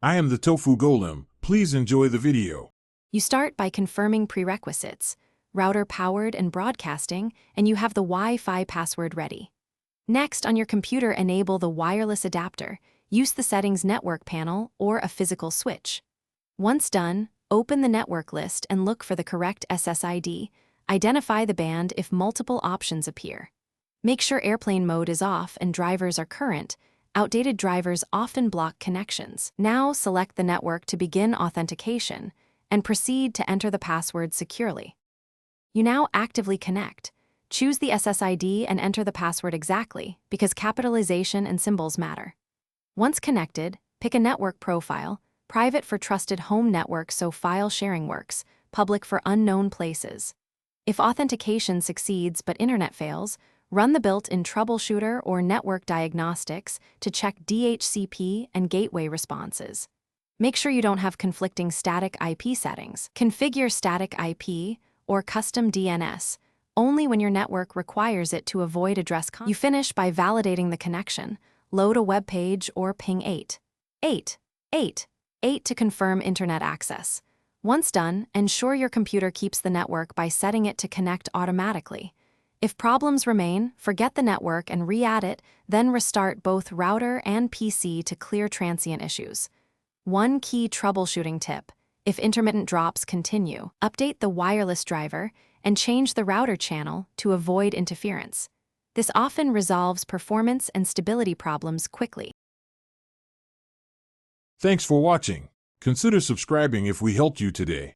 I am the Tofu Golem. Please enjoy the video. You start by confirming prerequisites, router powered and broadcasting, and you have the Wi-Fi password ready. Next, on your computer, enable the wireless adapter. Use the settings network panel or a physical switch. Once done, open the network list and look for the correct SSID. Identify the band if multiple options appear. Make sure airplane mode is off and drivers are current. Outdated drivers often block connections. Now select the network to begin authentication and proceed to enter the password securely. You now actively connect. Choose the SSID and enter the password exactly because capitalization and symbols matter. Once connected, pick a network profile, private for trusted home network so file sharing works, public for unknown places. If authentication succeeds but internet fails, run the built-in troubleshooter or network diagnostics to check DHCP and gateway responses. Make sure you don't have conflicting static IP settings. Configure static IP or custom DNS only when your network requires it to avoid address conflict. You finish by validating the connection. Load a web page or ping 888 to confirm internet access. Once done, ensure your computer keeps the network by setting it to connect automatically. If problems remain, forget the network and re-add it, then restart both router and PC to clear transient issues. One key troubleshooting tip: if intermittent drops continue, update the wireless driver and change the router channel to avoid interference. This often resolves performance and stability problems quickly. Thanks for watching. Consider subscribing if we helped you today.